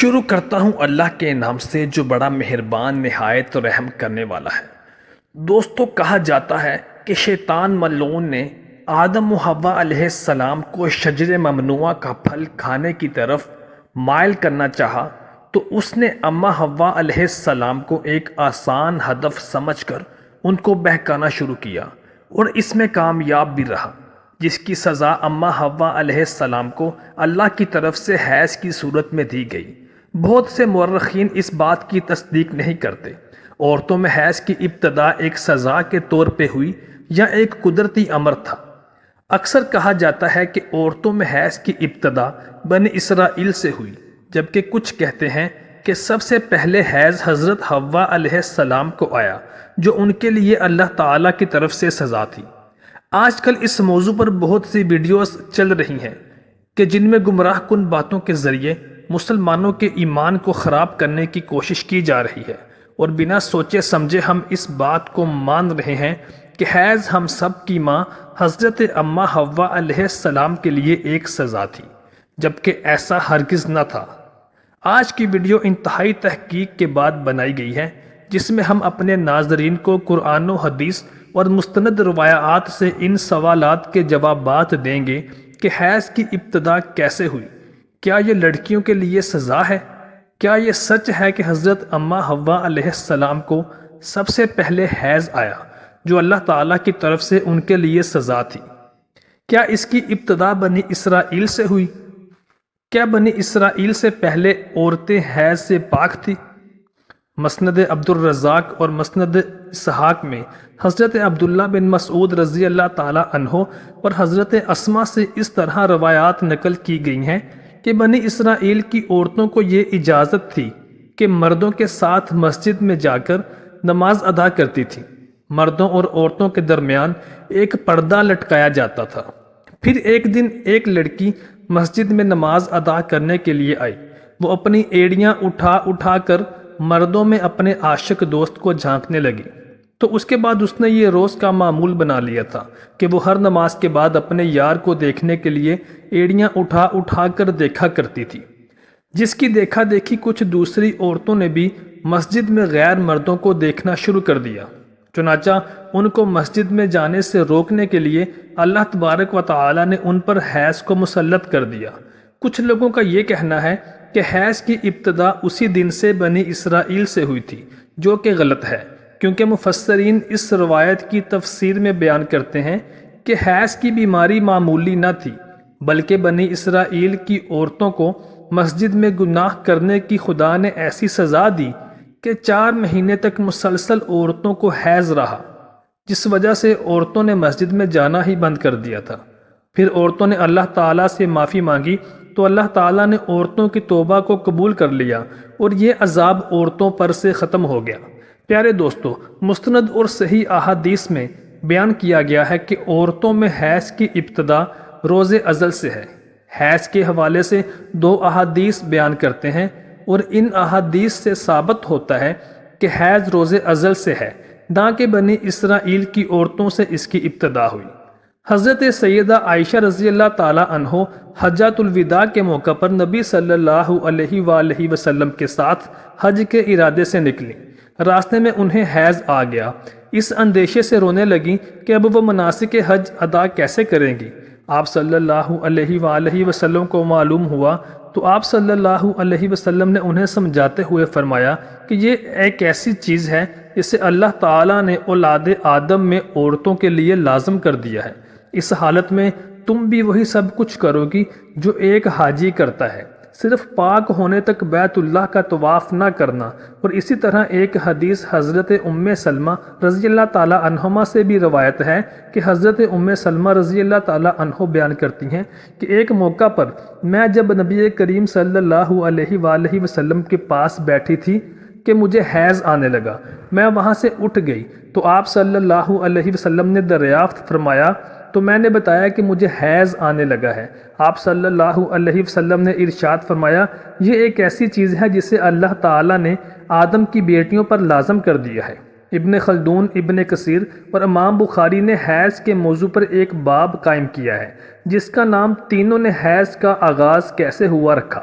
شروع کرتا ہوں اللہ کے نام سے جو بڑا مہربان نہایت رحم کرنے والا ہے۔ دوستو، کہا جاتا ہے کہ شیطان ملعون نے آدم و حوا علیہ السلام کو شجر ممنوعہ کا پھل کھانے کی طرف مائل کرنا چاہا تو اس نے اماں حوا علیہ السلام کو ایک آسان ہدف سمجھ کر ان کو بہکانا شروع کیا اور اس میں کامیاب بھی رہا، جس کی سزا اماں حوا علیہ السلام کو اللہ کی طرف سے حیض کی صورت میں دی گئی۔ بہت سے مورخین اس بات کی تصدیق نہیں کرتے۔ عورتوں میں حیض کی ابتدا ایک سزا کے طور پہ ہوئی یا ایک قدرتی امر تھا۔ اکثر کہا جاتا ہے کہ عورتوں میں حیض کی ابتدا بنی اسرائیل سے ہوئی، جبکہ کچھ کہتے ہیں کہ سب سے پہلے حیض حضرت حوا علیہ السلام کو آیا، جو ان کے لیے اللہ تعالیٰ کی طرف سے سزا تھی۔ آج کل اس موضوع پر بہت سی ویڈیوز چل رہی ہیں کہ جن میں گمراہ کن باتوں کے ذریعے مسلمانوں کے ایمان کو خراب کرنے کی کوشش کی جا رہی ہے، اور بنا سوچے سمجھے ہم اس بات کو مان رہے ہیں کہ حیض ہم سب کی ماں حضرت اماں حوا علیہ السلام کے لیے ایک سزا تھی، جبکہ ایسا ہرگز نہ تھا۔ آج کی ویڈیو انتہائی تحقیق کے بعد بنائی گئی ہے، جس میں ہم اپنے ناظرین کو قرآن و حدیث اور مستند روایات سے ان سوالات کے جوابات دیں گے کہ حیض کی ابتدا کیسے ہوئی، کیا یہ لڑکیوں کے لیے سزا ہے، کیا یہ سچ ہے کہ حضرت اماں حوا علیہ السلام کو سب سے پہلے حیض آیا جو اللہ تعالیٰ کی طرف سے ان کے لیے سزا تھی، کیا اس کی ابتدا بنی اسرائیل سے ہوئی، کیا بنی اسرائیل سے پہلے عورتیں حیض سے پاک تھی۔ مسند عبد الرزاق اور مسند اسحاق میں حضرت عبداللہ بن مسعود رضی اللہ تعالیٰ عنہ اور حضرت اسما سے اس طرح روایات نقل کی گئی ہیں کہ بنی اسرائیل کی عورتوں کو یہ اجازت تھی کہ مردوں کے ساتھ مسجد میں جا کر نماز ادا کرتی تھی۔ مردوں اور عورتوں کے درمیان ایک پردہ لٹکایا جاتا تھا۔ پھر ایک دن ایک لڑکی مسجد میں نماز ادا کرنے کے لیے آئی۔ وہ اپنی ایڑیاں اٹھا اٹھا کر مردوں میں اپنے عاشق دوست کو جھانکنے لگی، تو اس کے بعد اس نے یہ روز کا معمول بنا لیا تھا کہ وہ ہر نماز کے بعد اپنے یار کو دیکھنے کے لیے ایڑیاں اٹھا اٹھا کر دیکھا کرتی تھی، جس کی دیکھا دیکھی کچھ دوسری عورتوں نے بھی مسجد میں غیر مردوں کو دیکھنا شروع کر دیا۔ چنانچہ ان کو مسجد میں جانے سے روکنے کے لیے اللہ تبارک و تعالی نے ان پر حیض کو مسلط کر دیا۔ کچھ لوگوں کا یہ کہنا ہے کہ حیض کی ابتدا اسی دن سے بنی اسرائیل سے ہوئی تھی، جو کہ غلط ہے، کیونکہ مفسرین اس روایت کی تفسیر میں بیان کرتے ہیں کہ حیض کی بیماری معمولی نہ تھی، بلکہ بنی اسرائیل کی عورتوں کو مسجد میں گناہ کرنے کی خدا نے ایسی سزا دی کہ 4 مہینے تک مسلسل عورتوں کو حیض رہا، جس وجہ سے عورتوں نے مسجد میں جانا ہی بند کر دیا تھا۔ پھر عورتوں نے اللہ تعالیٰ سے معافی مانگی تو اللہ تعالیٰ نے عورتوں کی توبہ کو قبول کر لیا اور یہ عذاب عورتوں پر سے ختم ہو گیا۔ پیارے دوستو، مستند اور صحیح احادیث میں بیان کیا گیا ہے کہ عورتوں میں حیض کی ابتدا روز ازل سے ہے۔ حیض کے حوالے سے 2 احادیث بیان کرتے ہیں، اور ان احادیث سے ثابت ہوتا ہے کہ حیض روز ازل سے ہے، نہ کہ بنی اسرائیل کی عورتوں سے اس کی ابتدا ہوئی۔ حضرت سیدہ عائشہ رضی اللہ تعالی عنہ حجۃ الوداع کے موقع پر نبی صلی اللہ علیہ وآلہ وسلم کے ساتھ حج کے ارادے سے نکلی۔ راستے میں انہیں حیض آ گیا۔ اس اندیشے سے رونے لگیں کہ اب وہ مناسک حج ادا کیسے کریں گی۔ آپ صلی اللہ علیہ وآلہ وسلم کو معلوم ہوا تو آپ صلی اللہ علیہ وسلم نے انہیں سمجھاتے ہوئے فرمایا کہ یہ ایک ایسی چیز ہے جسے اللہ تعالیٰ نے اولاد آدم میں عورتوں کے لیے لازم کر دیا ہے۔ اس حالت میں تم بھی وہی سب کچھ کرو گی جو ایک حاجی کرتا ہے، صرف پاک ہونے تک بیت اللہ کا طواف نہ کرنا۔ اور اسی طرح ایک حدیث حضرت ام سلمہ رضی اللہ تعالی عنہما سے بھی روایت ہے کہ حضرت ام سلمہ رضی اللہ تعالی عنہ بیان کرتی ہیں کہ ایک موقع پر میں جب نبی کریم صلی اللہ علیہ وآلہ وسلم کے پاس بیٹھی تھی کہ مجھے حیض آنے لگا۔ میں وہاں سے اٹھ گئی تو آپ صلی اللہ علیہ وسلم نے دریافت فرمایا تو میں نے بتایا کہ مجھے حیض آنے لگا ہے۔ آپ صلی اللہ علیہ وسلم نے ارشاد فرمایا، یہ ایک ایسی چیز ہے جسے اللہ تعالیٰ نے آدم کی بیٹیوں پر لازم کر دیا ہے۔ ابن خلدون، ابن کثیر اور امام بخاری نے حیض کے موضوع پر ایک باب قائم کیا ہے جس کا نام تینوں نے حیض کا آغاز کیسے ہوا رکھا۔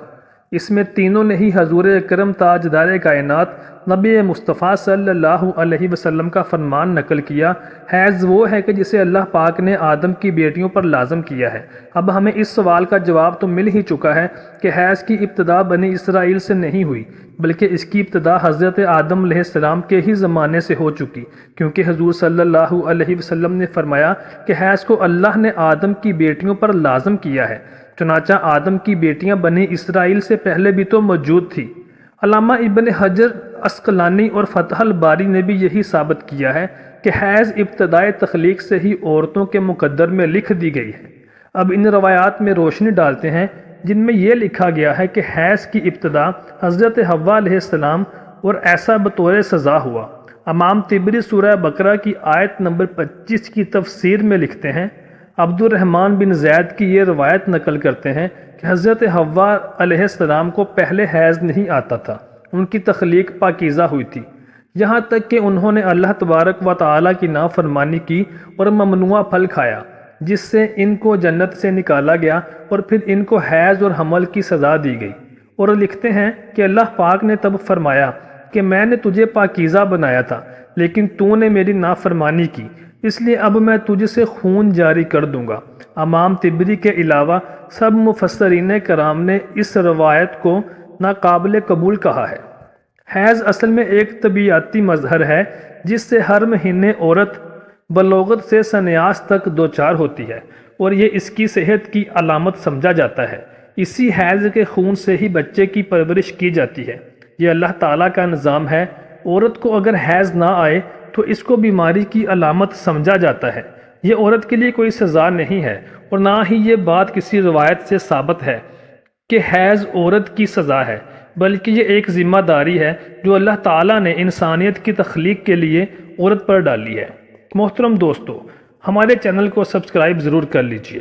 اس میں تینوں نے ہی حضور اکرم تاجدار کائنات نبی مصطفیٰ صلی اللہ علیہ وسلم کا فرمان نقل کیا۔ حیض وہ ہے کہ جسے اللہ پاک نے آدم کی بیٹیوں پر لازم کیا ہے۔ اب ہمیں اس سوال کا جواب تو مل ہی چکا ہے کہ حیض کی ابتدا بنی اسرائیل سے نہیں ہوئی، بلکہ اس کی ابتدا حضرت آدم علیہ السلام کے ہی زمانے سے ہو چکی، کیونکہ حضور صلی اللہ علیہ وسلم نے فرمایا کہ حیض کو اللہ نے آدم کی بیٹیوں پر لازم کیا ہے۔ چنانچہ آدم کی بیٹیاں بنی اسرائیل سے پہلے بھی تو موجود تھی۔ علامہ ابن حجر عسقلانی اور فتح الباری نے بھی یہی ثابت کیا ہے کہ حیض ابتدائے تخلیق سے ہی عورتوں کے مقدر میں لکھ دی گئی ہے۔ اب ان روایات میں روشنی ڈالتے ہیں جن میں یہ لکھا گیا ہے کہ حیض کی ابتدا حضرت حوا علیہ السلام اور ایسا بطور سزا ہوا۔ امام طبری سورہ بقرہ کی آیت نمبر 25 کی تفسیر میں لکھتے ہیں، عبد الرحمن بن زید کی یہ روایت نقل کرتے ہیں کہ حضرت حوا علیہ السلام کو پہلے حیض نہیں آتا تھا، ان کی تخلیق پاکیزہ ہوئی تھی، یہاں تک کہ انہوں نے اللہ تبارک و تعالیٰ کی نافرمانی کی اور ممنوعہ پھل کھایا، جس سے ان کو جنت سے نکالا گیا اور پھر ان کو حیض اور حمل کی سزا دی گئی۔ اور لکھتے ہیں کہ اللہ پاک نے تب فرمایا کہ میں نے تجھے پاکیزہ بنایا تھا، لیکن تو نے میری نافرمانی کی، اس لیے اب میں تجھ سے خون جاری کر دوں گا۔ امام طبری کے علاوہ سب مفسرین کرام نے اس روایت کو ناقابل قبول کہا ہے۔ حیض اصل میں ایک طبیعیاتی مظہر ہے جس سے ہر مہینے عورت بلوغت سے سنیاس تک دوچار ہوتی ہے، اور یہ اس کی صحت کی علامت سمجھا جاتا ہے۔ اسی حیض کے خون سے ہی بچے کی پرورش کی جاتی ہے۔ یہ اللہ تعالیٰ کا نظام ہے۔ عورت کو اگر حیض نہ آئے تو اس کو بیماری کی علامت سمجھا جاتا ہے۔ یہ عورت کے لیے کوئی سزا نہیں ہے، اور نہ ہی یہ بات کسی روایت سے ثابت ہے کہ حیض عورت کی سزا ہے، بلکہ یہ ایک ذمہ داری ہے جو اللہ تعالیٰ نے انسانیت کی تخلیق کے لیے عورت پر ڈالی ہے۔ محترم دوستو، ہمارے چینل کو سبسکرائب ضرور کر لیجئے۔